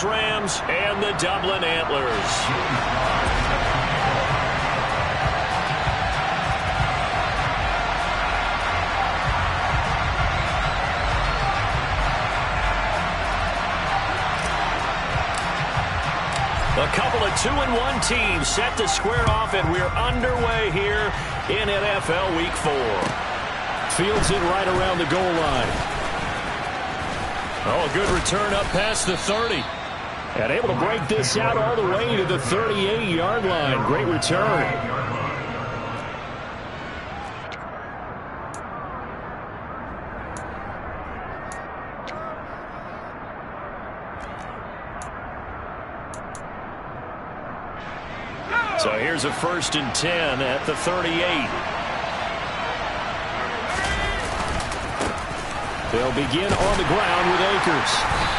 Angeles Rams and the Dublin Antlers. A couple of 2-1 teams set to square off, and we're underway here in NFL Week 4. Fields it right around the goal line. Oh, a good return up past the 30. And able to break this out all the way to the 38-yard line. Great return. So here's a 1st and 10 at the 38. They'll begin on the ground with Akers.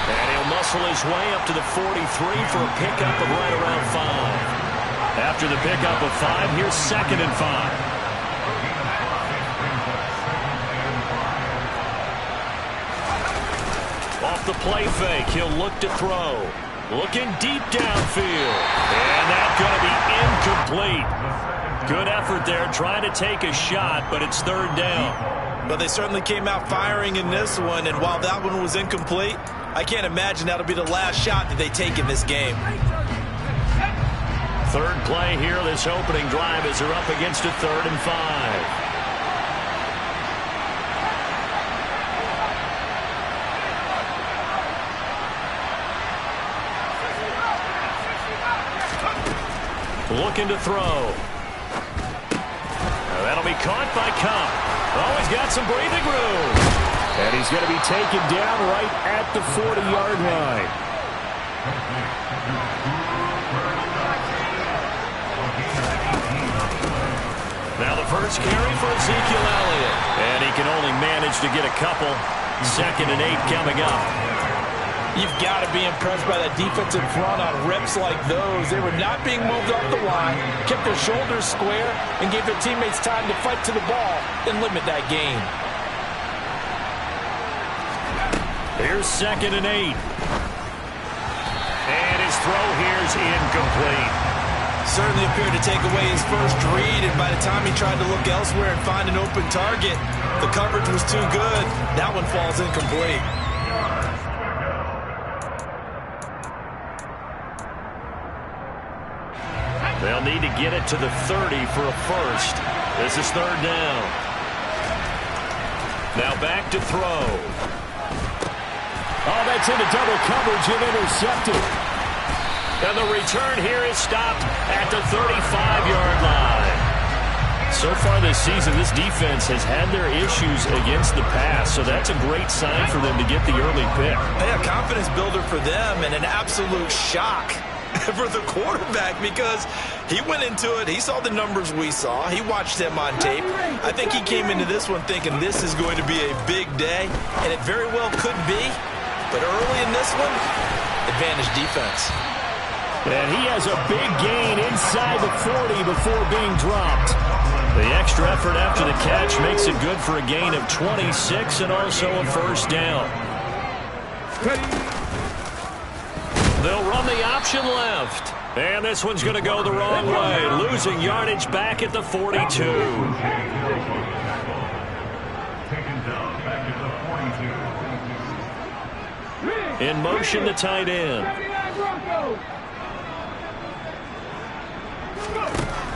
And he'll muscle his way up to the 43 for a pickup of right around 5. After the pickup of 5, here's 2nd and 5. Off the play fake, he'll look to throw. Looking deep downfield. And that's going to be incomplete. Good effort there, trying to take a shot, but it's 3rd down. But they certainly came out firing in this one, and while that one was incomplete, I can't imagine that'll be the last shot that they take in this game. 3rd play here, this opening drive, as they're up against a 3rd and 5. Looking to throw. That'll be caught by Kupp. Oh, he's got some breathing room. And he's going to be taken down right at the 40-yard line. Now the first carry for Ezekiel Elliott. And he can only manage to get a couple. 2nd and 8 coming up. You've got to be impressed by that defensive front on reps like those. They were not being moved up the line, kept their shoulders square, and gave their teammates time to fight to the ball and limit that gain. Here's 2nd and 8. And his throw here's incomplete. Certainly appeared to take away his first read, and by the time he tried to look elsewhere and find an open target, the coverage was too good. That one falls incomplete. They'll need to get it to the 30 for a first. This is 3rd down. Now back to throw. Oh, that's into double coverage and intercepted. And the return here is stopped at the 35-yard line. So far this season, this defense has had their issues against the pass, so that's a great sign for them to get the early pick. Yeah, confidence builder for them, and an absolute shock for the quarterback, because he went into it, he saw the numbers we saw, he watched them on tape. I think he came into this one thinking this is going to be a big day, and it very well could be, but early in this one, advantage defense. And he has a big gain inside the 40 before being dropped. The extra effort after the catch makes it good for a gain of 26 and also a 1st down. They'll run the option left. And this one's going to go the wrong way. Losing yardage back at the 42. In motion, the tight end.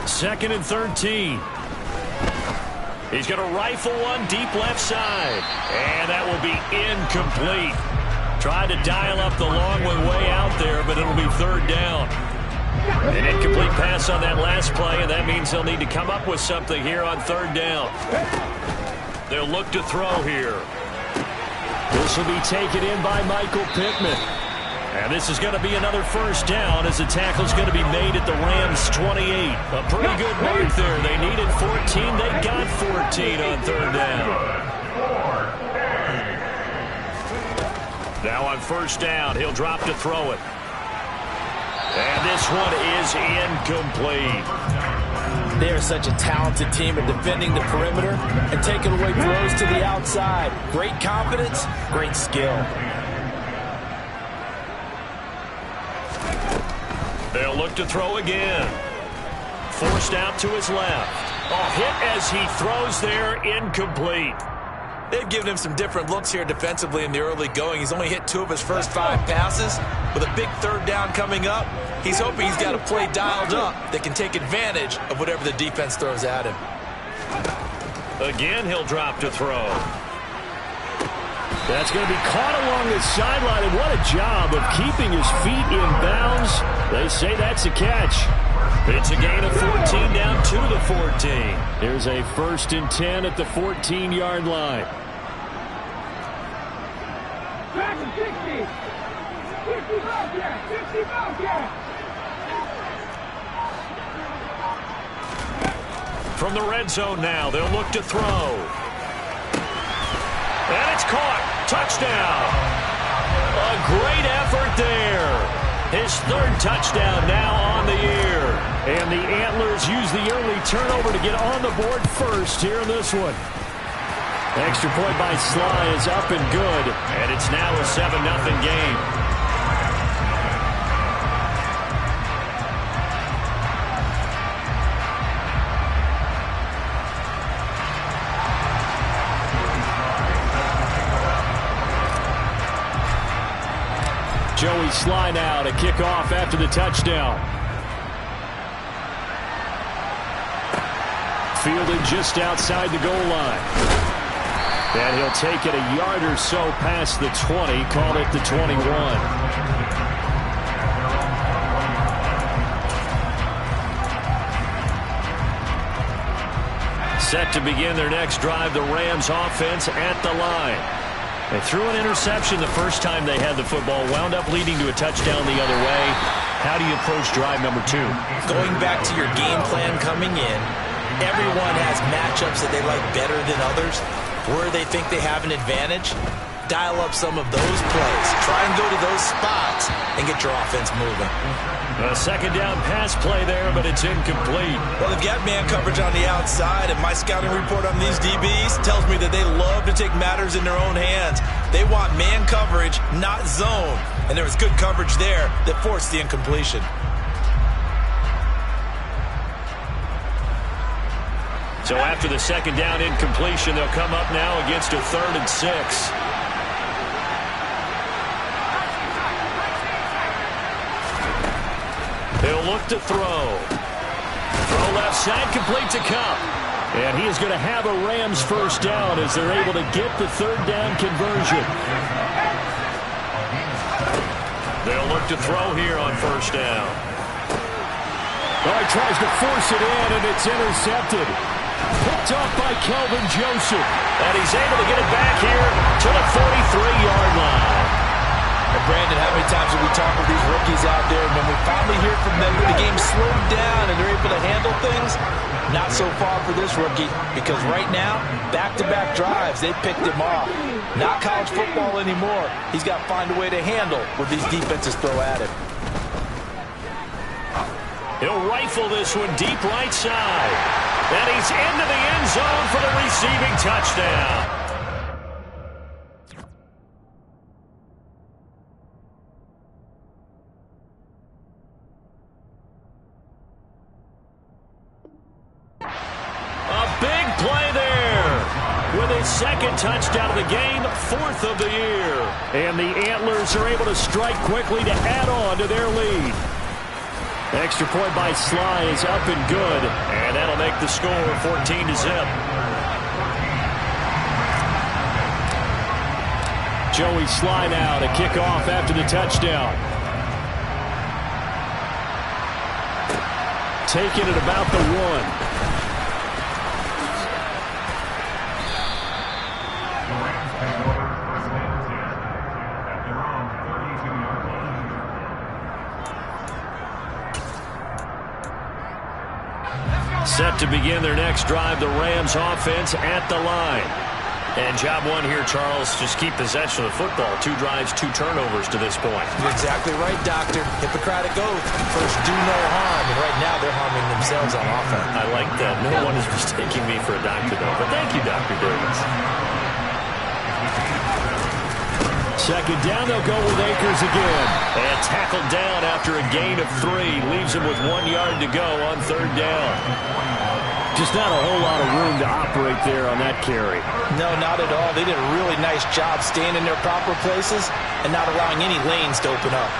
2nd and 13. He's going to rifle one deep left side. And that will be incomplete. Tried to dial up the long one way out there, but it'll be 3rd down. An incomplete pass on that last play, and that means they'll need to come up with something here on 3rd down. They'll look to throw here. This will be taken in by Michael Pittman. And this is going to be another 1st down as the tackle's going to be made at the Rams' 28. A pretty good mark there. They needed 14. They got 14 on 3rd down. Now on 1st down, he'll drop to throw it. And this one is incomplete. They are such a talented team at defending the perimeter and taking away throws to the outside. Great confidence, great skill. They'll look to throw again. Forced out to his left. Hit as he throws there, incomplete. They've given him some different looks here defensively in the early going. He's only hit 2 of his first 5 passes. With a big 3rd down coming up, he's hoping he's got a play dialed up that can take advantage of whatever the defense throws at him. Again, he'll drop to throw. That's going to be caught along the sideline, and what a job of keeping his feet in bounds. They say that's a catch. It's a gain of 14 down to the 14. Here's a 1st and 10 at the 14-yard line. From the red zone now, they'll look to throw. And it's caught. Touchdown. A great effort there. His 3rd touchdown now on the year. And the Antlers use the early turnover to get on the board first here in this one. Extra point by Sly is up and good. And it's now a 7-0 game. Joey Sly now to kick off after the touchdown. Fielded just outside the goal line. And he'll take it a yard or so past the 20, call it the 21. Set to begin their next drive, the Rams offense at the line. They threw an interception the first time they had the football, wound up leading to a touchdown the other way. How do you approach drive number 2? Going back to your game plan coming in, everyone has matchups that they like better than others. Where they think they have an advantage, dial up some of those plays. Try and go to those spots and get your offense moving. A 2nd down pass play there, but it's incomplete. Well, they've got man coverage on the outside, and my scouting report on these DBs tells me that they love to take matters in their own hands. They want man coverage, not zone. And there was good coverage there that forced the incompletion. So after the 2nd down incompletion, they'll come up now against a 3rd and 6. He'll look to throw. Throw left side, complete to Kupp. And he is going to have a Rams 1st down as they're able to get the 3rd down conversion. They'll look to throw here on 1st down. Oh, he tries to force it in, and it's intercepted. Picked off by Kelvin Joseph. And he's able to get it back here to the 43-yard line. And Brandon, how many times have we talked with these rookies out there, and when we finally hear from them that the game slowed down and they're able to handle things? Not so far for this rookie, because right now, back-to-back drives, they picked him off. Not college football anymore. He's got to find a way to handle what these defenses throw at him. He'll rifle this one deep right side. And he's into the end zone for the receiving touchdown. His 2nd touchdown of the game, 4th of the year. And the Antlers are able to strike quickly to add on to their lead. Extra point by Sly is up and good. And that'll make the score 14-0. Joey Sly now to kick off after the touchdown. Taking it about the 1. Set to begin their next drive, the Rams offense at the line. And job 1 here, Charles, just keep possession of the football. 2 drives, 2 turnovers to this point. You're exactly right, Doctor. Hippocratic oath. First, do no harm. And right now, they're harming themselves on offense. I like that. No one is mistaking me for a doctor, though. But thank you, Dr. Davis. second down, they'll go with Akers again. And tackled down after a gain of 3. Leaves him with 1 yard to go on third down. Just not a whole lot of room to operate there on that carry. No, not at all. They did a really nice job staying in their proper places and not allowing any lanes to open up.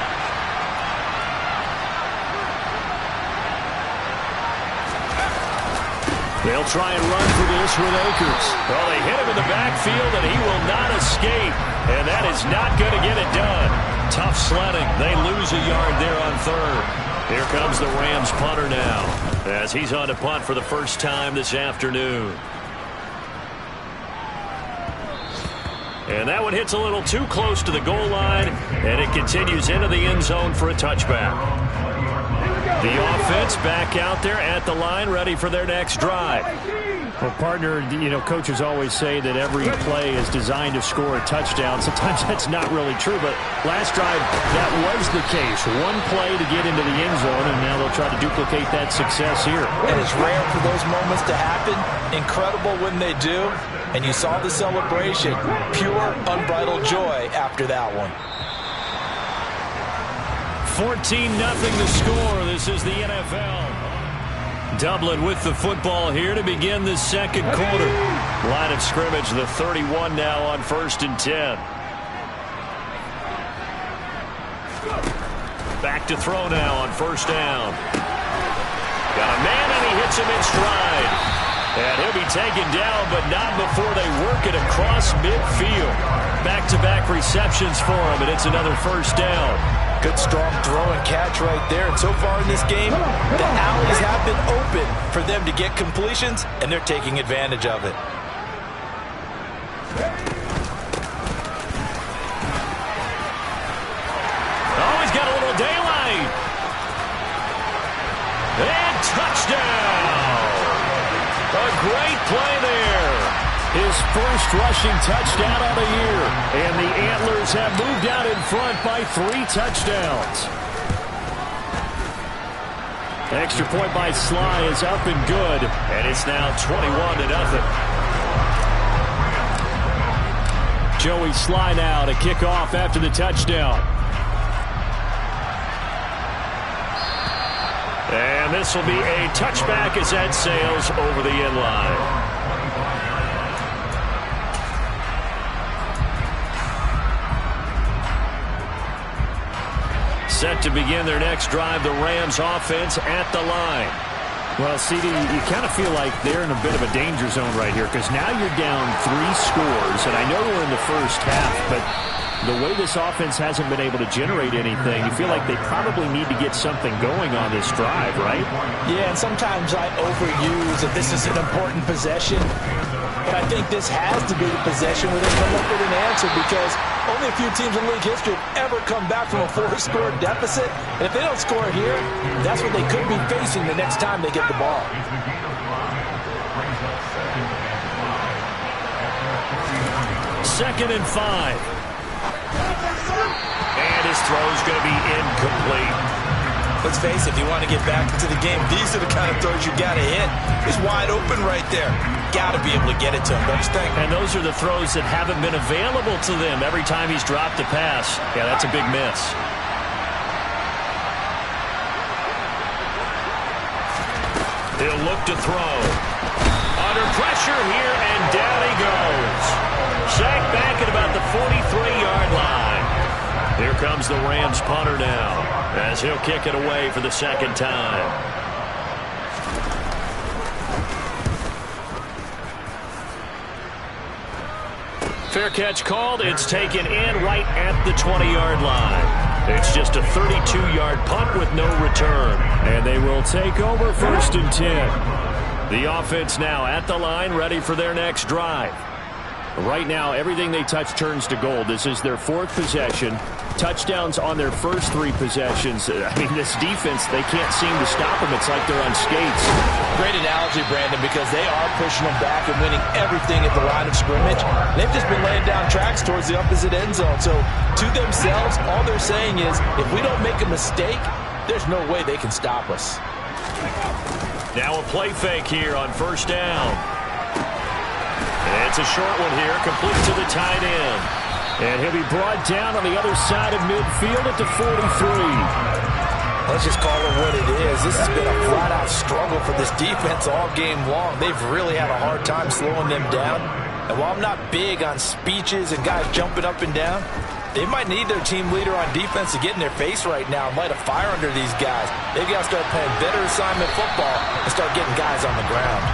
They'll try and run for this with Akers. Well, they hit him in the backfield, and he will not escape. And that is not going to get it done. Tough sledding. They lose a yard there on third. Here comes the Rams punter now, as he's on to punt for the first time this afternoon. And that one hits a little too close to the goal line, and it continues into the end zone for a touchback. The offense back out there at the line, ready for their next drive. Well, partner, coaches always say that every play is designed to score a touchdown. Sometimes that's not really true, but last drive, that was the case. One play to get into the end zone, and now they'll try to duplicate that success here. It is rare for those moments to happen. Incredible when they do. And you saw the celebration. Pure, unbridled joy after that one. 14-0 the score. This is the NFL. Dublin with the football here to begin the second quarter. Line of scrimmage, the 31 now on 1st and 10. Back to throw now on 1st down. Got a man, and he hits him in stride. And he'll be taken down, but not before they work it across midfield. Back-to-back receptions for him, and it's another 1st down. Good strong throw and catch right there. And so far in this game, the alleys have been open for them to get completions, and they're taking advantage of it. Oh, he's got a little daylight. And touchdown. A great play there. His first rushing touchdown of the year. And the Antlers have moved out in front by 3 touchdowns. Extra point by Sly is up and good. And it's now 21-0. Joey Sly now to kick off after the touchdown. And this will be a touchback as that sails over the end line. Set to begin their next drive, the Rams offense at the line. Well, CD, you kind of feel like they're in a bit of a danger zone right here because now you're down 3 scores, and I know we're in the first half, but the way this offense hasn't been able to generate anything, you feel like they probably need to get something going on this drive, right? Yeah, and sometimes I overuse that this is an important possession, but I think this has to be the possession where they come up with an answer because only a few teams in league history have ever come back from a 4-score deficit. And if they don't score here, that's what they could be facing the next time they get the ball. 2nd and 5. And his throw's going to be incomplete. Let's face it, if you want to get back into the game, these are the kind of throws you got to hit. He's wide open right there. Got to be able to get it to him, don't you think? And those are the throws that haven't been available to them every time he's dropped a pass. Yeah, that's a big miss. He'll look to throw. Under pressure here, and down he goes. Sacked back at about the 43-yard line. Here comes the Rams punter now, as he'll kick it away for the second time. Fair catch called. It's taken in right at the 20-yard line. It's just a 32-yard punt with no return. And they will take over 1st and 10. The offense now at the line, ready for their next drive. Right now, everything they touch turns to gold. This is their 4th possession. Touchdowns on their first 3 possessions. I mean, this defense, they can't seem to stop them. It's like they're on skates. Great analogy, Brandon, because they are pushing them back and winning everything at the line of scrimmage. They've just been laying down tracks towards the opposite end zone. So, to themselves, all they're saying is, if we don't make a mistake, there's no way they can stop us. Now a play fake here on 1st down. It's a short one here, complete to the tight end. And he'll be brought down on the other side of midfield at the 43. Let's just call it what it is. This has been a flat-out struggle for this defense all game long. They've really had a hard time slowing them down. And while I'm not big on speeches and guys jumping up and down, they might need their team leader on defense to get in their face right now and light a fire under these guys. They've got to start playing better assignment football and start getting guys on the ground.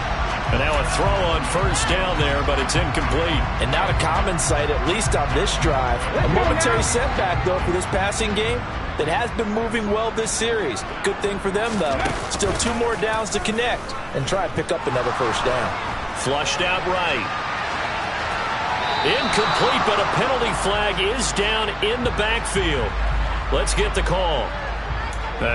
And now a throw on first down there, but it's incomplete. And not a common sight, at least on this drive. A momentary setback, though, for this passing game that has been moving well this series. Good thing for them, though. Still 2 more downs to connect and try to pick up another first down. Flushed out right. Incomplete, but a penalty flag is down in the backfield. Let's get the call.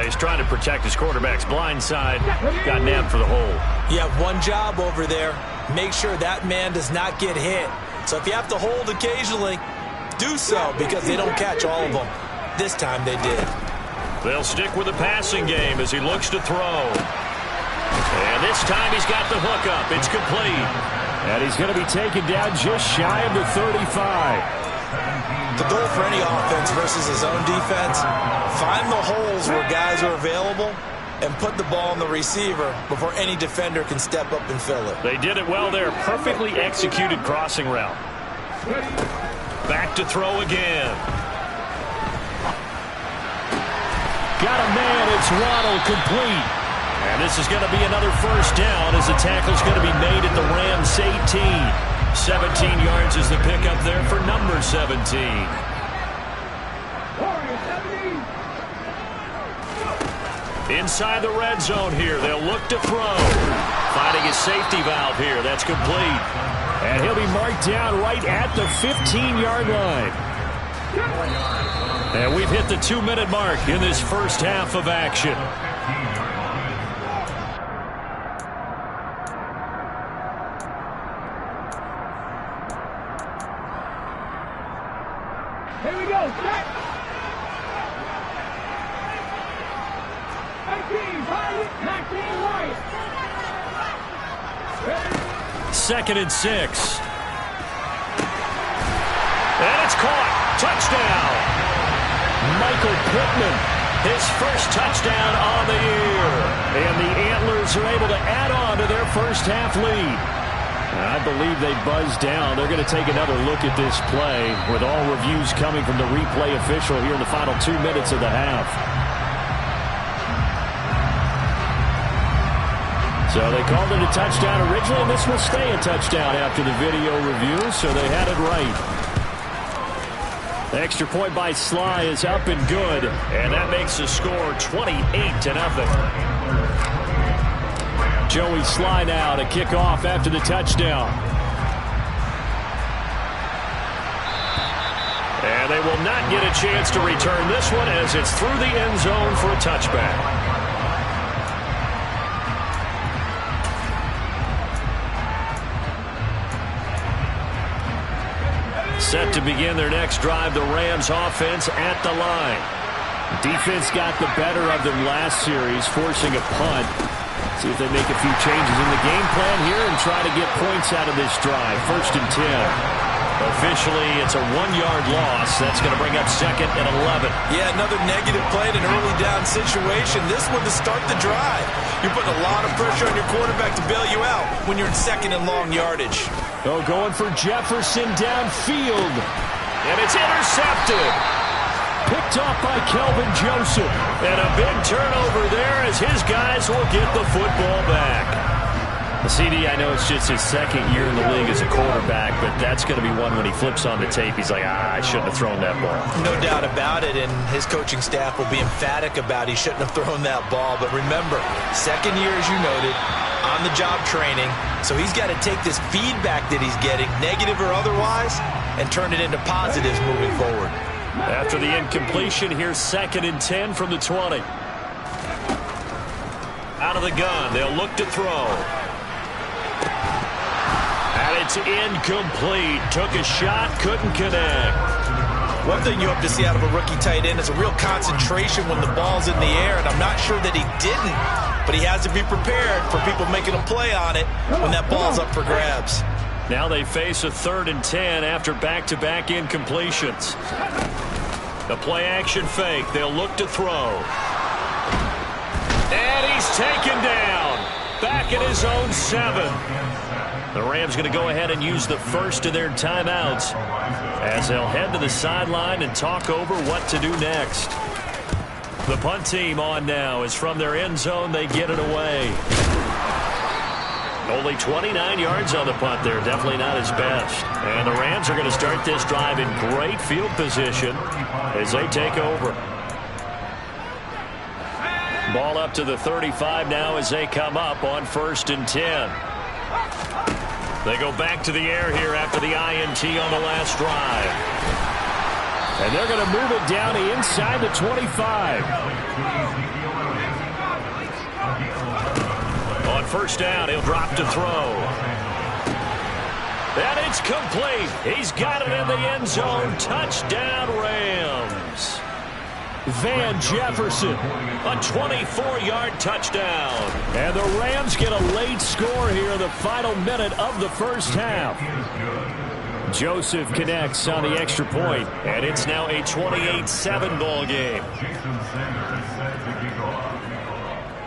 He's trying to protect his quarterback's blind side. Got nabbed for the hold. You have one job over there. Make sure that man does not get hit. So if you have to hold occasionally, do so, because they don't catch all of them. This time they did. They'll stick with the passing game as he looks to throw. And this time he's got the hook up. It's complete. And he's going to be taken down just shy of the 35. The goal for any offense versus his own defense, find the holes where guys are available and put the ball on the receiver before any defender can step up and fill it. They did it well there. Perfectly executed crossing route. Back to throw again. Got a man. It's Waddle, complete. And this is going to be another first down as the tackle's going to be made at the Rams 18. 17 yards is the pickup there for number 17. Inside the red zone here. They'll look to throw. Finding his safety valve here. That's complete. And he'll be marked down right at the 15-yard line. And we've hit the 2-minute mark in this first half of action. Here we go, set. 18, right, 19, right. 2nd and 6. And it's caught. Touchdown. Michael Pittman, His first touchdown on the year. and the Antlers are able to add on to their first half lead. I believe they buzzed down. They're going to take another look at this play with all reviews coming from the replay official here in the final 2 minutes of the half. So they called it a touchdown originally, and this will stay a touchdown after the video review, so they had it right. The extra point by Sly is up and good. And that makes the score 28-0. Joey Sly now to kick off after the touchdown. And they will not get a chance to return this one as it's through the end zone for a touchback. Set to begin their next drive, the Rams offense at the line. Defense got the better of them last series, forcing a punt. See if they make a few changes in the game plan here and try to get points out of this drive. 1st and 10. Officially, it's a 1-yard loss. That's going to bring up 2nd and 11. Yeah, another negative play in an early down situation. This one to start the drive. You're putting a lot of pressure on your quarterback to bail you out when you're in 2nd and long yardage. Oh, going for Jefferson downfield. And it's intercepted. Picked off by Kelvin Joseph. And a big turnover there as his guys will get the football back. The CD, I know it's just his 2nd year in the league as a quarterback, but that's going to be one when he flips on the tape. He's like, I shouldn't have thrown that ball. No doubt about it, and his coaching staff will be emphatic about he shouldn't have thrown that ball. But remember, 2nd year, as you noted, on-the-job training. So he's got to take this feedback that he's getting, negative or otherwise, and turn it into positives moving forward. After the incompletion, here's 2nd and 10 from the 20. Out of the gun, they'll look to throw. And it's incomplete. Took a shot, couldn't connect. One thing you hope to see out of a rookie tight end is a real concentration when the ball's in the air, and I'm not sure that he didn't, but he has to be prepared for people making a play on it when that ball's up for grabs. Now they face a 3rd and 10 after back-to-back incompletions. The play-action fake. They'll look to throw. And he's taken down. Back at his own 7. The Rams going to go ahead and use the first of their timeouts as they'll head to the sideline and talk over what to do next. The punt team on now is from their end zone. They get it away. Only 29 yards on the punt there. Definitely not his best. And the Rams are going to start this drive in great field position as they take over. Ball up to the 35 now as they come up on 1st and 10. They go back to the air here after the INT on the last drive. And they're going to move it down to inside the 25. On 1st down, he'll drop to throw. And it's complete. He's got it in the end zone. Touchdown, Rams. Van Jefferson. A 24-yard touchdown. And the Rams get a late score here in the final minute of the first half. Joseph connects on the extra point. And it's now a 28-7 ball game.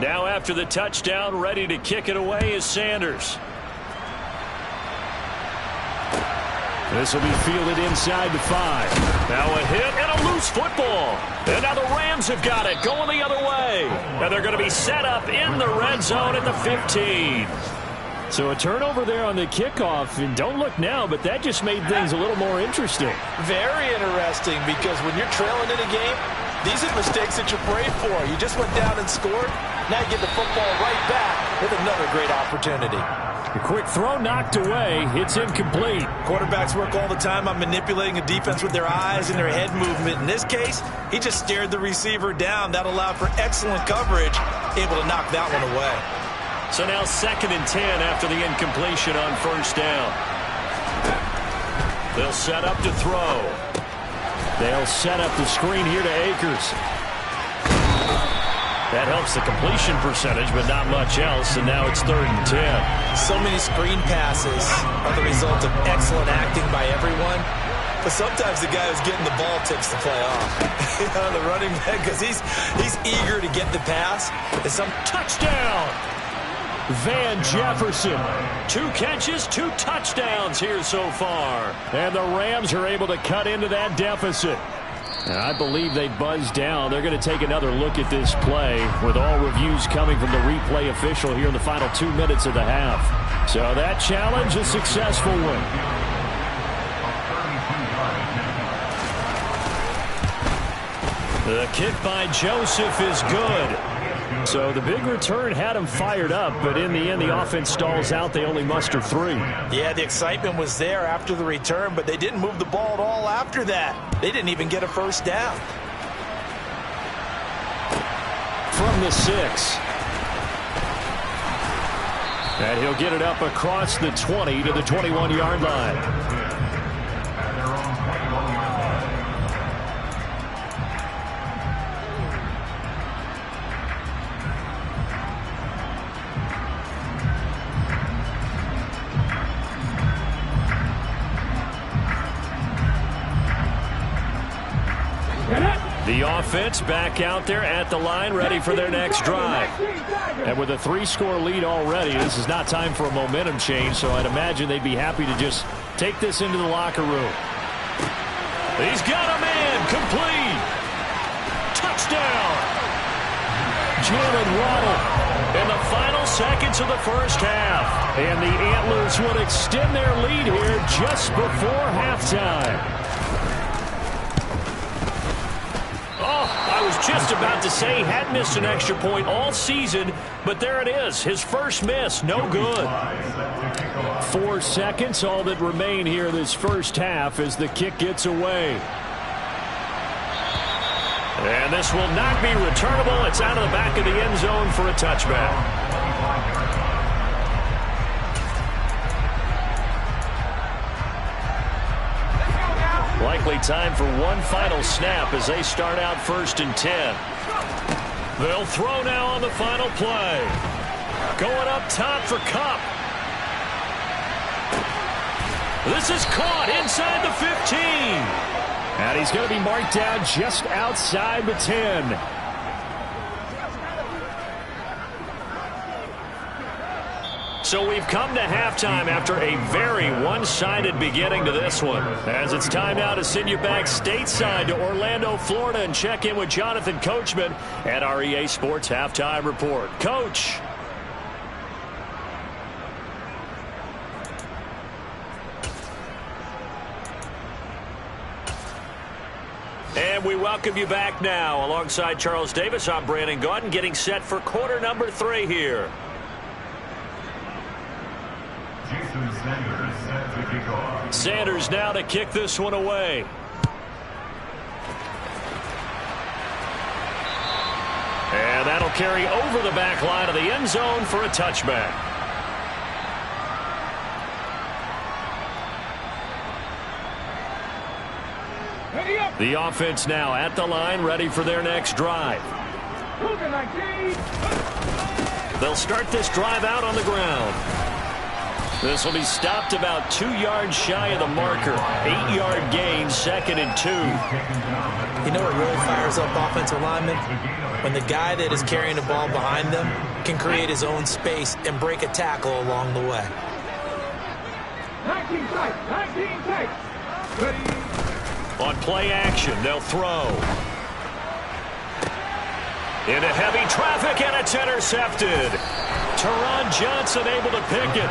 Now after the touchdown, ready to kick it away is Sanders. This will be fielded inside the 5. Now a hit and a loose football. And now the Rams have got it going the other way. And they're going to be set up in the red zone at the 15. So a turnover there on the kickoff. And don't look now, but that just made things a little more interesting. Very interesting, because when you're trailing in a game, these are mistakes that you pray for. You just went down and scored. Now you get the football right back with another great opportunity. A quick throw knocked away. It's incomplete. Quarterbacks work all the time on manipulating a defense with their eyes and their head movement. In this case, he just stared the receiver down. That allowed for excellent coverage, able to knock that one away. So now 2nd and 10 after the incompletion on 1st down. They'll set up to throw. They'll set up the screen here to Akers. That helps the completion percentage, but not much else, and now it's 3rd and 10. So many screen passes are the result of excellent acting by everyone, but sometimes the guy who's getting the ball takes the play off. The running back, because he's eager to get the pass. And some touchdown! Van Jefferson. 2 catches, 2 touchdowns here so far. And the Rams are able to cut into that deficit. And I believe they buzzed down. They're going to take another look at this play with all reviews coming from the replay official here in the final 2 minutes of the half. So that challenge, a successful one. The kick by Joseph is good. So the big return had him fired up, but in the end, the offense stalls out. They only muster 3. Yeah, the excitement was there after the return, but they didn't move the ball at all after that. They didn't even get a 1st down. From the 6. And he'll get it up across the 20 to the 21-yard line. The offense back out there at the line, ready for their next drive. And with a 3-score lead already, this is not time for a momentum change, so I'd imagine they'd be happy to just take this into the locker room. He's got a man, complete. Touchdown. Jalen Waddle in the final seconds of the first half. And the Antlers would extend their lead here just before halftime. I was just about to say he had missed an extra point all season, but there it is. His first miss, no good. 4 seconds, all that remain here this first half as the kick gets away. And this will not be returnable. It's out of the back of the end zone for a touchback. Likely time for one final snap as they start out 1st and 10. They'll throw now on the final play. Going up top for Kupp. This is caught inside the 15. And he's going to be marked down just outside the 10. So we've come to halftime after a very one-sided beginning to this one. As it's time now to send you back stateside to Orlando, Florida, and check in with Jonathan Coachman at our EA Sports Halftime Report. Coach. And we welcome you back now. Alongside Charles Davis, I'm Brandon Gaudin, getting set for quarter number 3 here. Sanders now to kick this one away. And that'll carry over the back line of the end zone for a touchback. The offense now at the line, ready for their next drive. They'll start this drive out on the ground. This will be stopped about 2 yards shy of the marker. 8-yard gain, 2nd and 2. You know what really fires up offensive linemen? When the guy that is carrying the ball behind them can create his own space and break a tackle along the way. 19 tight. On play action, they'll throw. Into heavy traffic, and it's intercepted. Teron Johnson able to pick it.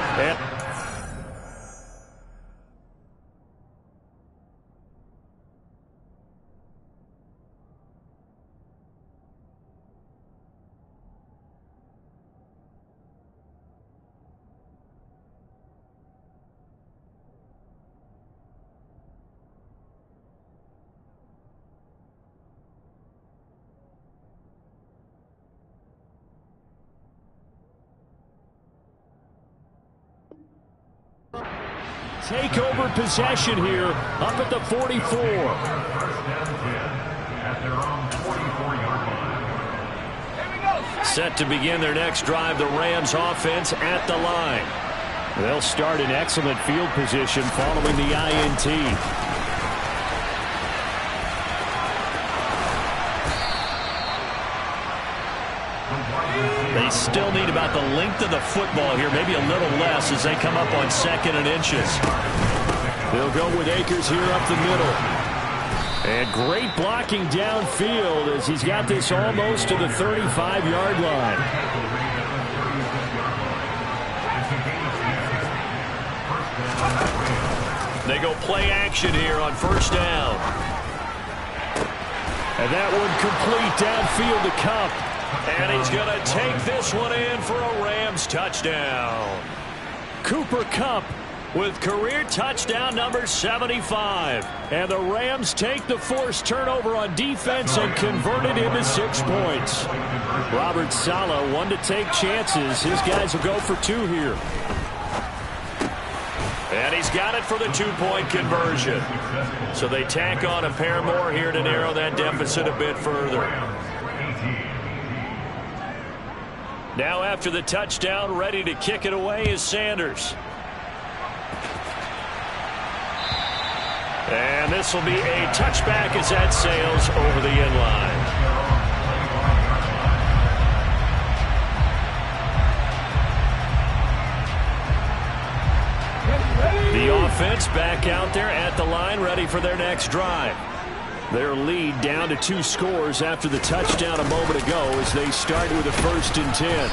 Take over possession here up at the 44. Set to begin their next drive, the Rams offense at the line. They'll start in excellent field position following the INT. They still need about the length of the football here, maybe a little less as they come up on 2nd and inches. They'll go with Akers here up the middle. And great blocking downfield as he's got this almost to the 35-yard line. They go play action here on 1st down. And that one complete downfield to Kupp. And he's going to take this one in for a Rams touchdown. Cooper Kupp with career touchdown number 75. And the Rams take the forced turnover on defense and convert it into 6 points. Robert Saleh, one to take chances. His guys will go for 2 here. And he's got it for the 2-point conversion. So they tack on a pair more here to narrow that deficit a bit further. Now after the touchdown, ready to kick it away is Sanders. And this will be a touchback as that sails over the end line. The offense back out there at the line, ready for their next drive. Their lead down to 2 scores after the touchdown a moment ago as they start with a 1st and 10.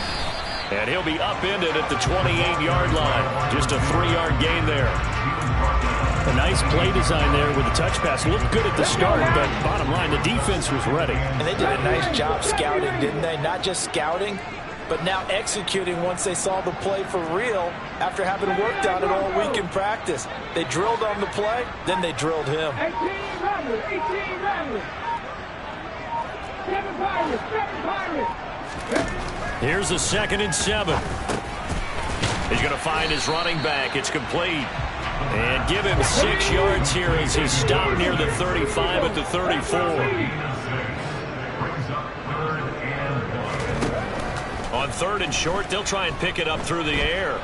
And he'll be upended at the 28-yard line. Just a 3-yard gain there. A nice play design there with the touch pass. Looked good at the start, but bottom line, the defense was ready. And they did a nice job scouting, didn't they? Not just scouting, but now executing once they saw the play for real after having worked on it all week in practice. They drilled on the play, then they drilled him. 18 Ramblers. 7 Pirates. Here's a 2nd and 7. He's going to find his running back. It's complete. And give him 6 yards here as he stopped near the 35 at the 34. On 3rd and short, they'll try and pick it up through the air.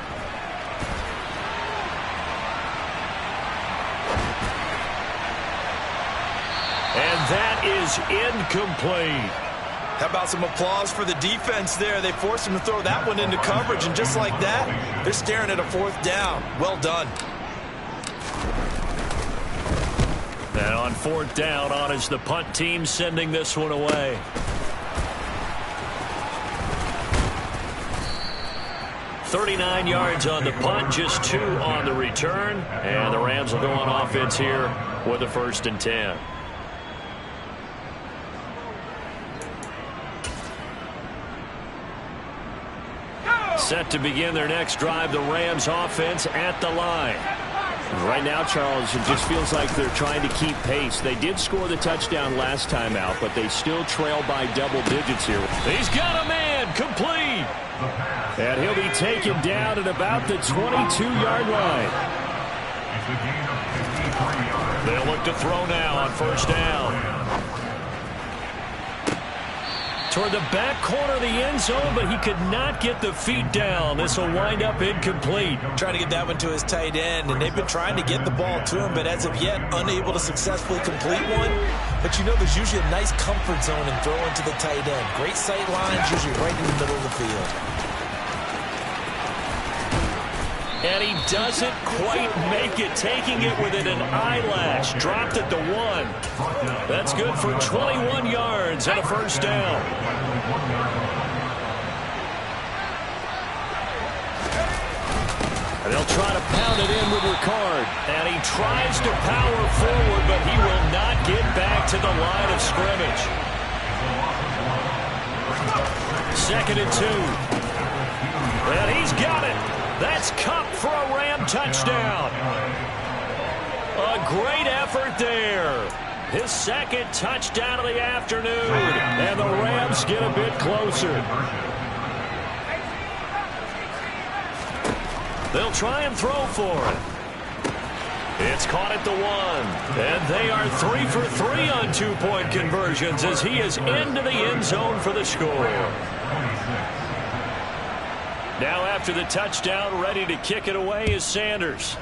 is incomplete. How about some applause for the defense there? They forced him to throw that one into coverage, and just like that, they're staring at a 4th down. Well done. And on 4th down, on is the punt team sending this one away. $39 yards on the punt, just 2 on the return. And the Rams will go on offense here with a 1st and 10. Set to begin their next drive, the Rams offense at the line. Right now, Charles, it just feels like they're trying to keep pace. They did score the touchdown last time out, but they still trail by double digits here. He's got a man, complete. And he'll be taken down at about the 22-yard line. They'll look to throw now on 1st down. Toward the back corner of the end zone, but he could not get the feet down. This will wind up incomplete. Trying to get that one to his tight end, and they've been trying to get the ball to him, but as of yet, unable to successfully complete one. But you know there's usually a nice comfort zone in throwing to the tight end. Great sight lines, usually right in the middle of the field. And he doesn't quite make it, taking it within an eyelash. Dropped at the 1. That's good for 21 yards and a 1st down. And they'll try to pound it in with Ricard. And he tries to power forward, but he will not get back to the line of scrimmage. 2nd and 2. And he's got it. That's Kupp for a Ram touchdown. A great effort there. His 2nd touchdown of the afternoon. And the Rams get a bit closer. They'll try and throw for it. It's caught at the 1. And they are 3 for 3 on 2-point conversions as he is into the end zone for the score. Now after the touchdown, ready to kick it away is Sanders.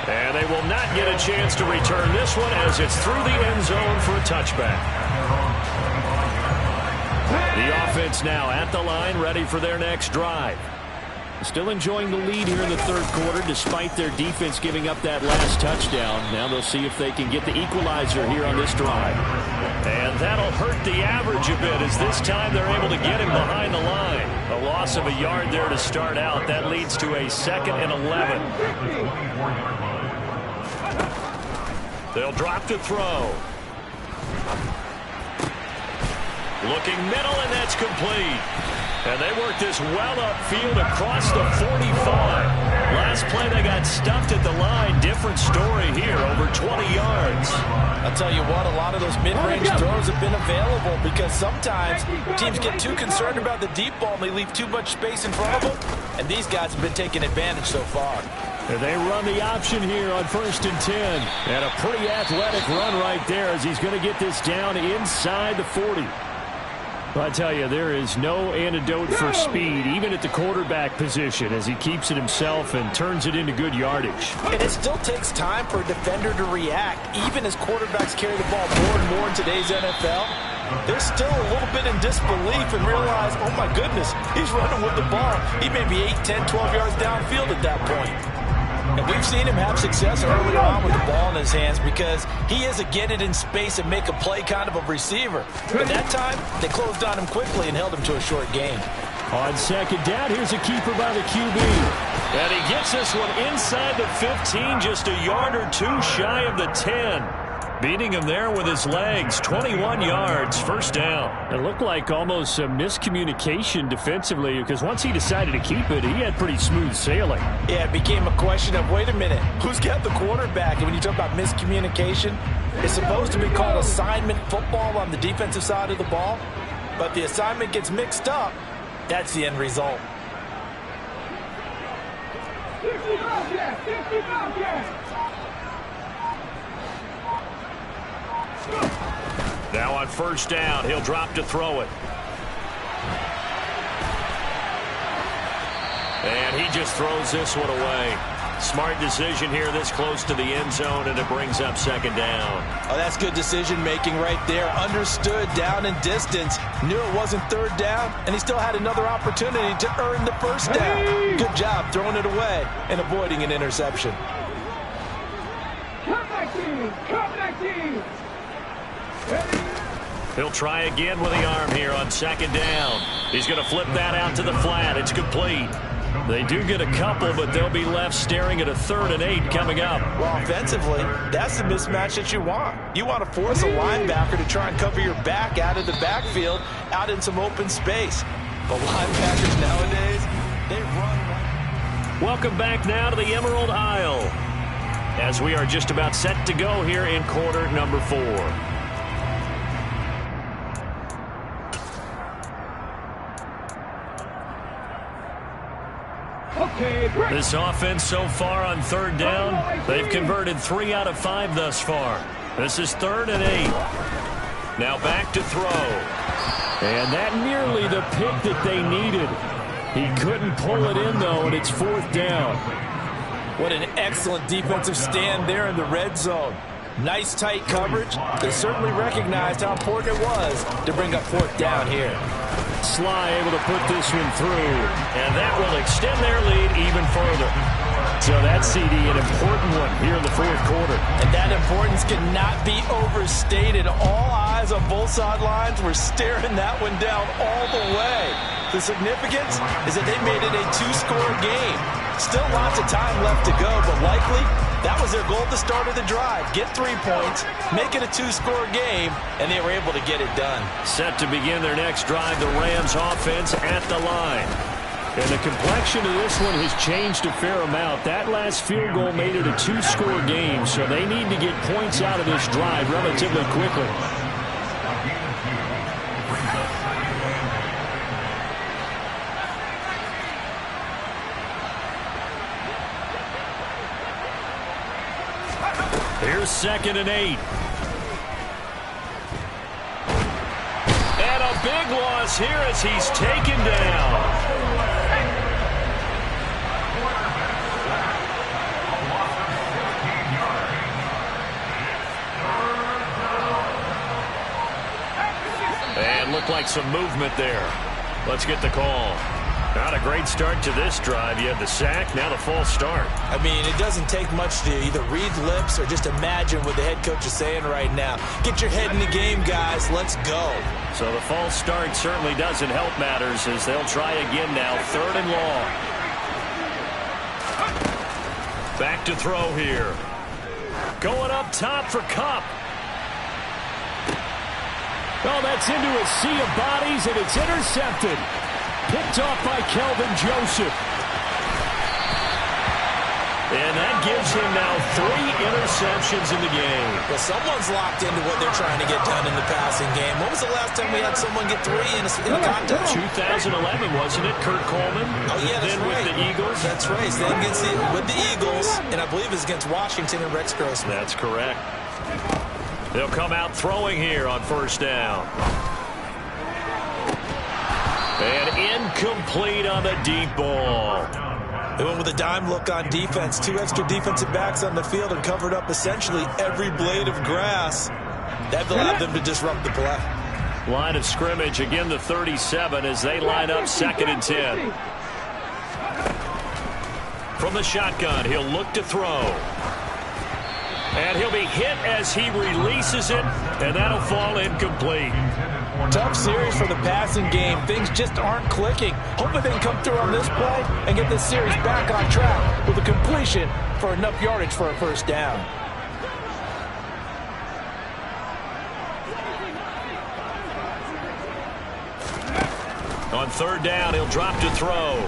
And they will not get a chance to return this one as it's through the end zone for a touchback. The offense now at the line, ready for their next drive. Still enjoying the lead here in the 3rd quarter despite their defense giving up that last touchdown. Now they'll see if they can get the equalizer here on this drive. And that'll hurt the average a bit as this time they're able to get him behind the line. A loss of a yard there to start out. That leads to a 2nd and 11. They'll drop to throw. Looking middle, and that's complete. And they work this well upfield across the 45. Last play, they got stuffed at the line. Different story here, over 20 yards. I'll tell you what, a lot of those mid-range throws have been available because sometimes teams get too concerned about the deep ball and they leave too much space in front of them. And these guys have been taking advantage so far. And they run the option here on 1st and 10. And a pretty athletic run right there as he's going to get this down inside the 40. I tell you, there is no antidote for speed, even at the quarterback position, as he keeps it himself and turns it into good yardage. And it still takes time for a defender to react, even as quarterbacks carry the ball more and more in today's NFL. They're still a little bit in disbelief and realize, oh my goodness, he's running with the ball. He may be 8, 10, 12 yards downfield at that point. And we've seen him have success early on with the ball in his hands because he is a get it in space and make a play kind of a receiver. But that time, they closed on him quickly and held him to a short gain. On 2nd down, here's a keeper by the QB. And he gets this one inside the 15, just a yard or 2 shy of the 10. Beating him there with his legs, 21 yards, 1st down. It looked like almost some miscommunication defensively because once he decided to keep it, he had pretty smooth sailing. Yeah, it became a question of, wait a minute, who's got the quarterback? And when you talk about miscommunication, it's supposed to be called assignment football on the defensive side of the ball. But the assignment gets mixed up. That's the end result. 65 yards. Now on 1st down, he'll drop to throw it. And he just throws this one away. Smart decision here this close to the end zone, and it brings up second down. Oh, that's good decision-making right there. Understood down and distance. Knew it wasn't third down, and he still had another opportunity to earn the first down. Good job throwing it away and avoiding an interception. Come back in. Come back in. He'll try again with the arm here on second down. He's going to flip that out to the flat. It's complete. They do get a couple, but they'll be left staring at a 3rd and 8 coming up. Well, offensively, that's the mismatch that you want. You want to force a linebacker to try and cover your back out of the backfield, out in some open space. But linebackers nowadays, they run. Welcome back now to the Emerald Isle, as we are just about set to go here in quarter number 4. This offense so far on 3rd down, they've converted 3 out of 5 thus far. This is 3rd and 8. Now back to throw. And that nearly the pick that they needed. He couldn't pull it in, though, and it's 4th down. What an excellent defensive stand there in the red zone. Nice tight coverage. They certainly recognized how important it was to bring up 4th down here. Sly able to put this one through. And that will extend their lead even further. So that CD, an important one here in the 4th quarter. And that importance cannot be overstated. All eyes on both sidelines were staring that one down all the way. The significance is that they made it a 2-score game. Still lots of time left to go, but likely that was their goal at the start of the drive. Get 3 points, make it a 2-score game, and they were able to get it done. Set to begin their next drive, the Rams offense at the line. And the complexion of this one has changed a fair amount. That last field goal made it a 2-score game, so they need to get points out of this drive relatively quickly. Here's 2nd and 8. And a big loss here as he's taken down. And looked like some movement there. Let's get the call. Not a great start to this drive. You had the sack, now the false start. I mean, it doesn't take much to either read lips or just imagine what the head coach is saying right now. Get your head in the game, guys. Let's go. So the false start certainly doesn't help matters as they'll try again now. 3rd and long. Back to throw here. Going up top for Kupp. Oh, that's into a sea of bodies, and it's intercepted. Picked off by Kelvin Joseph. And that gives him now 3 interceptions in the game. Well, someone's locked into what they're trying to get done in the passing game. When was the last time we had someone get 3 in a contest? 2011, wasn't it? Kurt Coleman. Oh, yeah, that's then right. With the Eagles. That's right. Then with the Eagles, and I believe it's against Washington and Rex Grossman. That's correct. They'll come out throwing here on 1st down. And incomplete on the deep ball. They went with a dime look on defense. 2 extra defensive backs on the field and covered up essentially every blade of grass. That allowed them to disrupt the play. Line of scrimmage, again the 37 as they line up 2nd and 10. From the shotgun, he'll look to throw. And he'll be hit as he releases it, and that'll fall incomplete. Tough series for the passing game. Things just aren't clicking. Hopefully they can come through on this play and get this series back on track with a completion for enough yardage for a 1st down. On 3rd down, he'll drop to throw.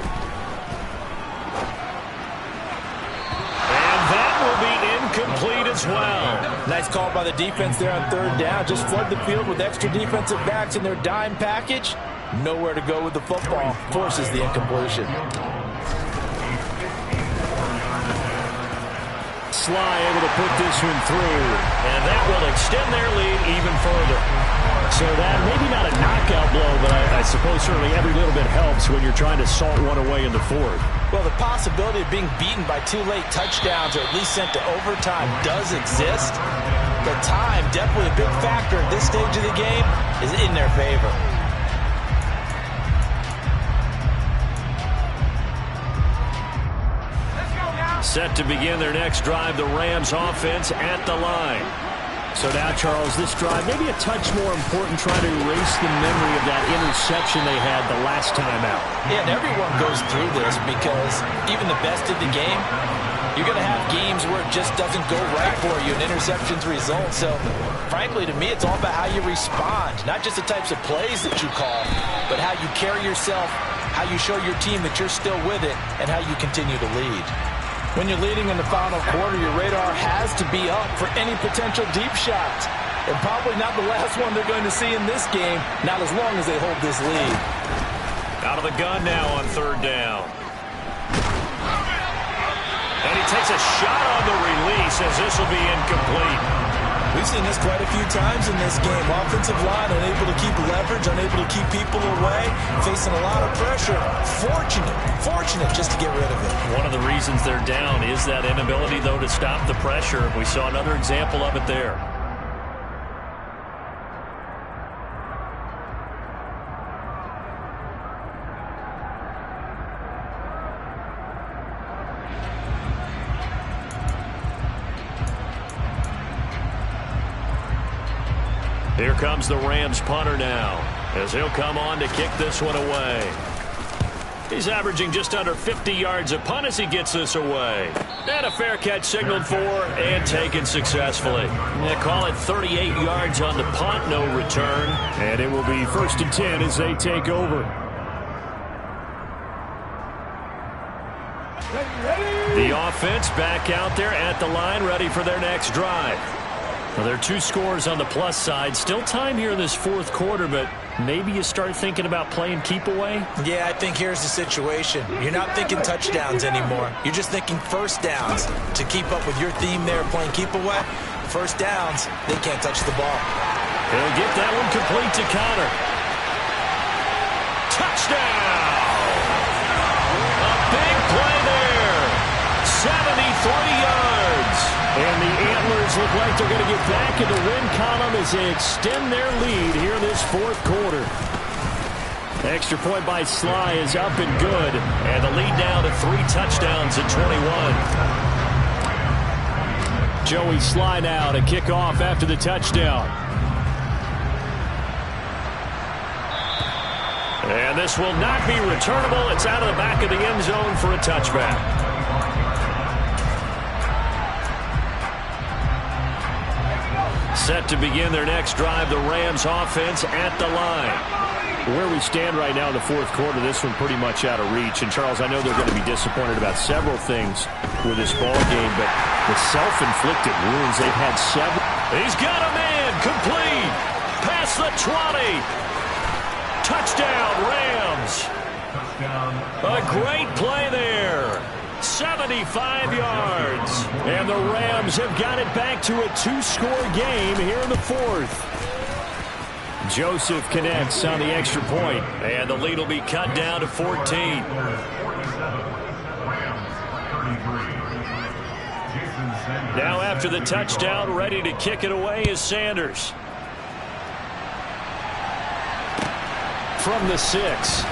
And that will be incomplete as well. Nice call by the defense there on 3rd down. Just flood the field with extra defensive backs in their dime package. Nowhere to go with the football. Forces the incompletion. Sly able to put this one through. And that will extend their lead even further. So that, maybe not a knockout blow, but I suppose certainly every little bit helps when you're trying to salt one away in the fourth. Well, the possibility of being beaten by 2 late touchdowns or at least sent to overtime does exist. But time, definitely a big factor at this stage of the game, is in their favor. Set to begin their next drive, the Rams offense at the line. So now, Charles, this drive maybe a touch more important, trying to erase the memory of that interception they had the last time out. Yeah, and everyone goes through this because even the best of the game, you're going to have games where it just doesn't go right for you, and interceptions result. So, frankly, to me, it's all about how you respond, not just the types of plays that you call, but how you carry yourself, how you show your team that you're still with it, and how you continue to lead. When you're leading in the final quarter, your radar has to be up for any potential deep shots. And probably not the last one they're going to see in this game, not as long as they hold this lead. Out of the gun now on 3rd down. And he takes a shot on the release as this will be incomplete. We've seen this quite a few times in this game. Offensive line unable to keep leverage, unable to keep people away, facing a lot of pressure. Fortunate just to get rid of it. One of the reasons they're down is that inability, though, to stop the pressure. We saw another example of it there. Here comes the Rams punter now, as he'll come on to kick this one away. He's averaging just under 50 yards a punt as he gets this away. And a fair catch signaled for and taken successfully. They call it 38 yards on the punt, no return. And it will be 1st and 10 as they take over. The offense back out there at the line, ready for their next drive. Well, there are 2 scores on the plus side. Still time here in this 4th quarter, but maybe you start thinking about playing keep away? Yeah, I think here's the situation. You're not thinking touchdowns anymore. You're just thinking first downs. To keep up with your theme there, playing keep away, first downs, they can't touch the ball. They'll get that one complete to Connor. Touchdown! A big play there. 73 yards. And the Antlers look like they're going to get back in the win column as they extend their lead here in this 4th quarter. Extra point by Sly is up and good. And the lead now to 3 touchdowns at 21. Joey Sly now to kick off after the touchdown. And this will not be returnable. It's out of the back of the end zone for a touchback. Set to begin their next drive, the Rams offense at the line. Where we stand right now in the 4th quarter, this one pretty much out of reach. And, Charles, I know they're going to be disappointed about several things with this ball game, but the self-inflicted wounds they've had several. He's got a man, complete, past the 20. Touchdown, Rams. A great play there. 75 yards. And the Rams have got it back to a 2-score game here in the 4th. Joseph connects on the extra point. And the lead will be cut down to 14. Now after the touchdown, ready to kick it away is Sanders. From the 6.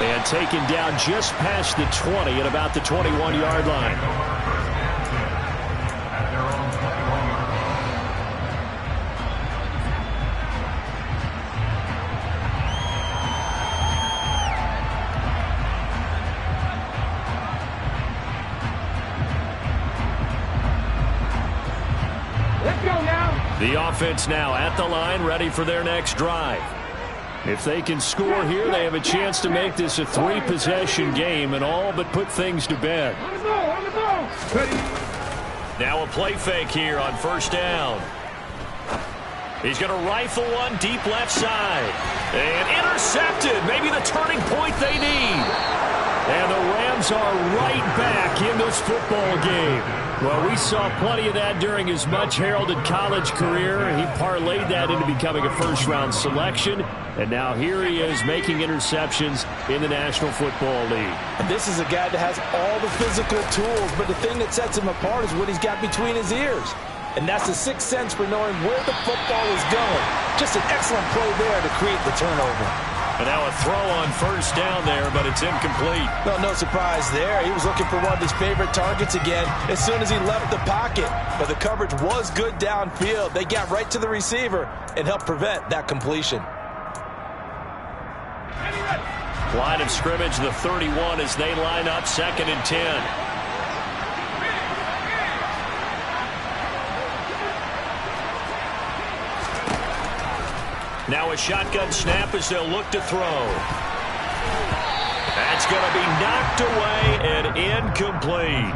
And taken down just past the 20 at about the 21-yard line. Let's go now. The offense now at the line, ready for their next drive. If they can score here, they have a chance to make this a 3-possession game and all but put things to bed. On the ball, on the ball. Ready. Now a play fake here on 1st down. He's going to rifle one deep left side. And intercepted. Maybe the turning point they need. And the Rams are right back in this football game. Well, we saw plenty of that during his much-heralded college career. He parlayed that into becoming a first-round selection. And now here he is making interceptions in the National Football League. And this is a guy that has all the physical tools, but the thing that sets him apart is what he's got between his ears. And that's the sixth sense for knowing where the football is going. Just an excellent play there to create the turnover. And now a throw on first down there, but it's incomplete. Well, no surprise there. He was looking for one of his favorite targets again as soon as he left the pocket. But the coverage was good downfield. They got right to the receiver and helped prevent that completion. Line of scrimmage, the 31, as they line up 2nd and 10. Now a shotgun snap as they'll look to throw. That's going to be knocked away and incomplete.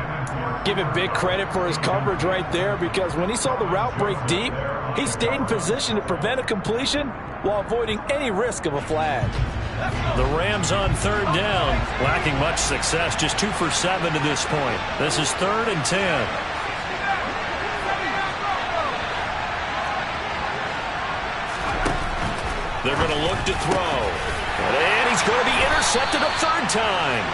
Give him big credit for his coverage right there, because when he saw the route break deep, he stayed in position to prevent a completion while avoiding any risk of a flag. The Rams on 3rd down, lacking much success, just 2 for 7 to this point. This is 3rd and 10. They're going to look to throw. And he's going to be intercepted a 3rd time.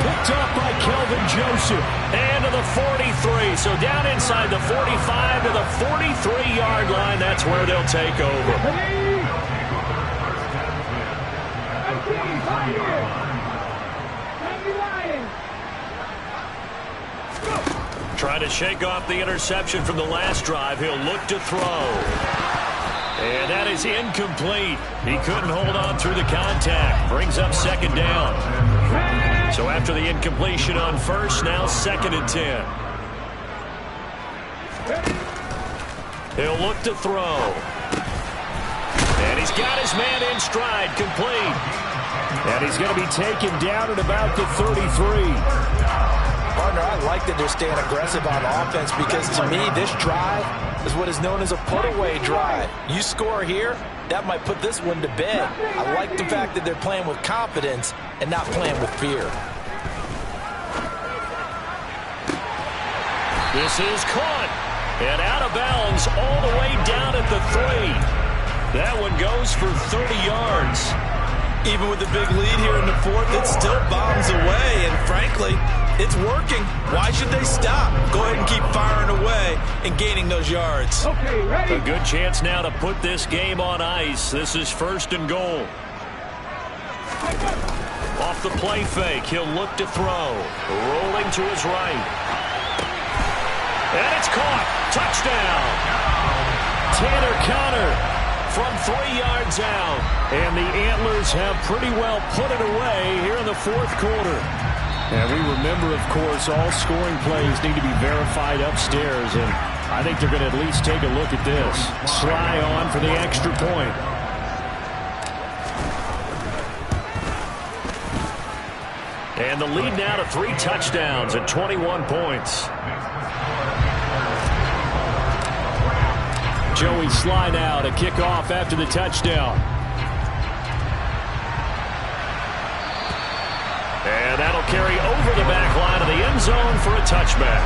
Picked up by Kelvin Joseph. And to the 43. So down inside the 45 to the 43-yard line. That's where they'll take over. Trying to shake off the interception from the last drive. He'll look to throw. And that is incomplete. He couldn't hold on through the contact. Brings up 2nd down. So after the incompletion on first, now 2nd and 10. He'll look to throw. And he's got his man in stride, complete. And he's going to be taken down at about the 33. Partner, I like that they're staying aggressive on offense, because to me, this drive is what is known as a put-away drive. You score here, that might put this one to bed. I like the fact that they're playing with confidence and not playing with fear. This is caught. And out of bounds all the way down at the 3. That one goes for 30 yards. Even with the big lead here in the 4th, it still bombs away. And frankly, it's working. Why should they stop? Go ahead and keep firing away and gaining those yards. Okay, ready? A good chance now to put this game on ice. This is 1st and goal. Off the play fake, he'll look to throw. Rolling to his right. And it's caught. Touchdown. Tanner Conner from 3 yards out. And the Antlers have pretty well put it away here in the 4th quarter. And we remember, of course, all scoring plays need to be verified upstairs. And I think they're going to at least take a look at this. Sly on for the extra point. And the lead now to 3 touchdowns and 21 points. Joey Sly now to kick off after the touchdown. And that'll carry over the back line of the end zone for a touchback.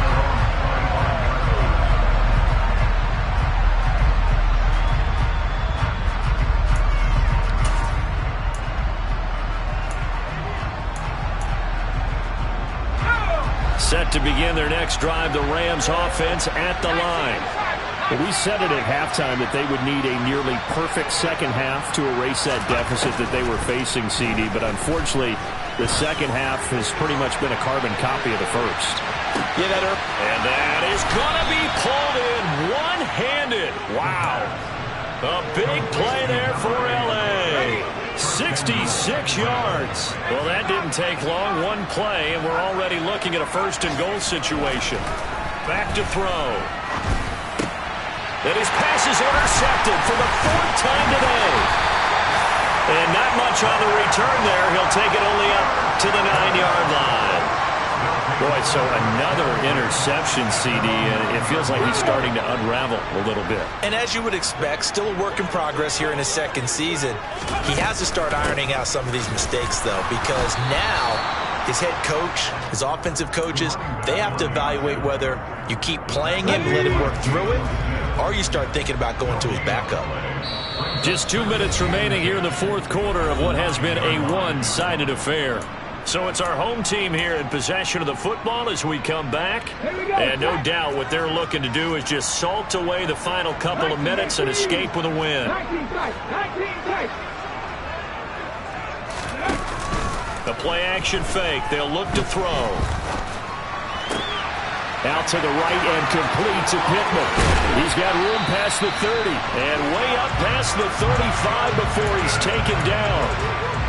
Set to begin their next drive, the Rams offense at the line. Well, we said it at halftime that they would need a nearly perfect second half to erase that deficit that they were facing, CD. But unfortunately, the second half has pretty much been a carbon copy of the first. Yeah, and that is going to be pulled in one-handed. Wow. A big play there for L.A. 66 yards. Well, that didn't take long. One play, and we're already looking at a 1st and goal situation. Back to throw. And his pass is intercepted for the 4th time today. And not much on the return there. He'll take it only up to the 9-yard line. Boy, so another interception, CD, and it feels like he's starting to unravel a little bit. And as you would expect, still a work in progress here in his 2nd season. He has to start ironing out some of these mistakes, though, because now his head coach, his offensive coaches, they have to evaluate whether you keep playing him and let him work through it, or you start thinking about going to his backup. Just 2 minutes remaining here in the fourth quarter of what has been a one-sided affair. So it's our home team here in possession of the football as we come back. And no doubt what they're looking to do is just salt away the final couple of minutes and escape with a win. The play-action fake. They'll look to throw. Out to the right and complete to Pittman. He's got room past the 30 and way up past the 35 before he's taken down.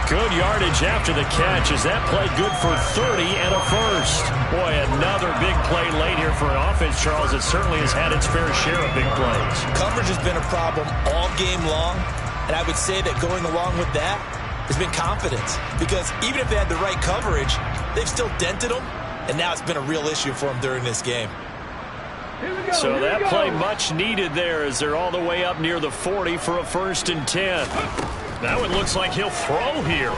Good yardage after the catch as that play good for 30 and a first. Boy, another big play late here for an offense, Charles. It certainly has had its fair share of big plays. Coverage has been a problem all game long, and I would say that going along with that has been confidence, because even if they had the right coverage, they've still dented them, and now it's been a real issue for them during this game. So that play much needed there as they're all the way up near the 40 for a 1st and 10. That one looks like he'll throw here.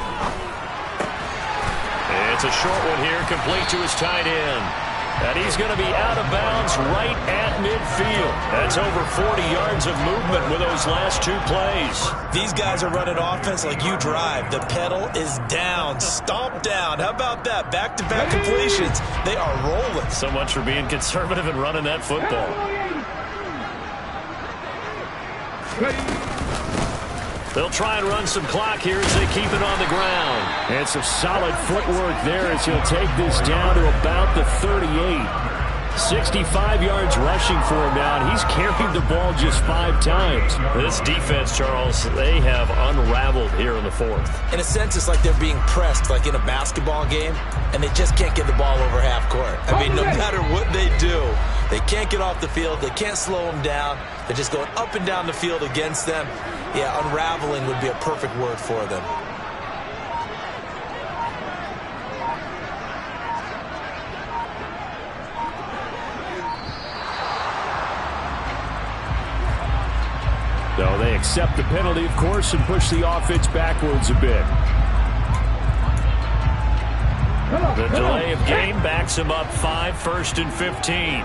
It's a short one here, complete to his tight end. And he's going to be out of bounds right at midfield. That's over 40 yards of movement with those last 2 plays. These guys are running offense like you drive. The pedal is down, stomped down. How about that? Back-to-back completions. They are rolling. So much for being conservative and running that football. They'll try and run some clock here as they keep it on the ground. And some solid footwork there as he'll take this down to about the 38. 65 yards rushing for him now, and he's carried the ball just 5 times. This defense, Charles, they have unraveled here in the fourth. In a sense, it's like they're being pressed like in a basketball game, and they just can't get the ball over half court. I mean, no matter what they do, they can't get off the field. They can't slow them down. They're just going up and down the field against them. Yeah, unraveling would be a perfect word for them. So they accept the penalty, of course, and push the offense backwards a bit. The delay of game backs him up 5, 1st and 15.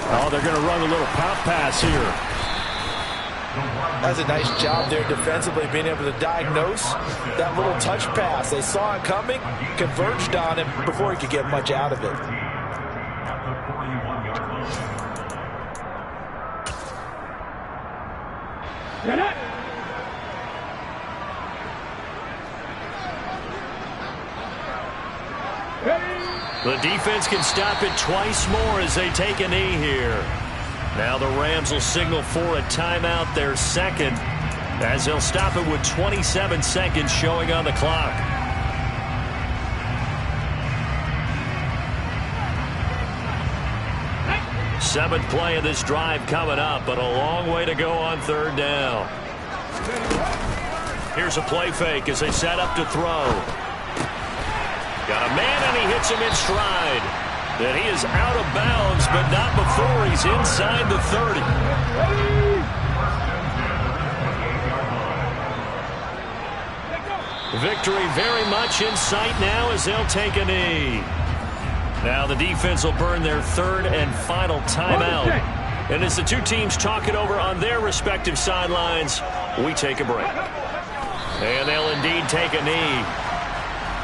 Oh, they're going to run a little pop pass here. That's a nice job there defensively, being able to diagnose that little touch pass. They saw it coming, converged on him before he could get much out of it. The defense can stop it twice more as they take a knee here. Now the Rams will signal for a timeout, their second, as they'll stop it with 27 seconds showing on the clock. Seventh play of this drive coming up, but a long way to go on 3rd down. Here's a play fake as they set up to throw. Got a man, and he hits him in stride. Then he is out of bounds, but not before he's inside the 30. Victory very much in sight now as they'll take a knee. Now the defense will burn their 3rd and final timeout. And as the two teams talk it over on their respective sidelines, we take a break. And they'll indeed take a knee.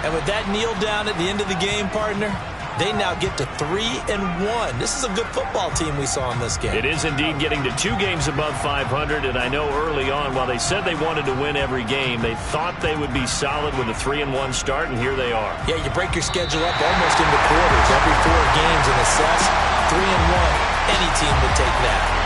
And with that kneel down at the end of the game, partner, they now get to 3-1. This is a good football team we saw in this game. It is indeed getting to 2 games above 500, and I know early on, while they said they wanted to win every game, they thought they would be solid with a 3-1 start, and here they are. Yeah, you break your schedule up almost into quarters, every 4 games, and assess 3-1. Any team would take that.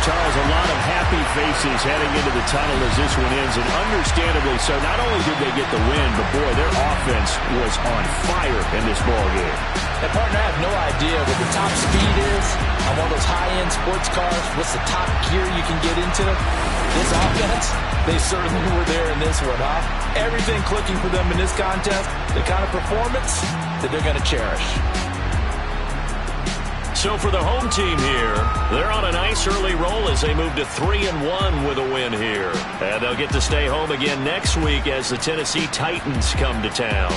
Charles, a lot of happy faces heading into the tunnel as this one ends, and understandably so. Not only did they get the win, but boy, their offense was on fire in this ball game. And partner, I have no idea what the top speed is on one of those high-end sports cars. What's the top gear you can get into? This offense, they certainly were there in this one, huh? Everything clicking for them in this contest, the kind of performance that they're going to cherish. So for the home team here, they're on a nice early roll as they move to 3-1 with a win here. And they'll get to stay home again next week as the Tennessee Titans come to town.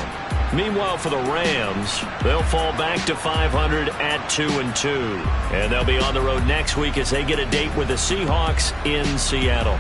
Meanwhile, for the Rams, they'll fall back to 500 at 2-2. And they'll be on the road next week as they get a date with the Seahawks in Seattle.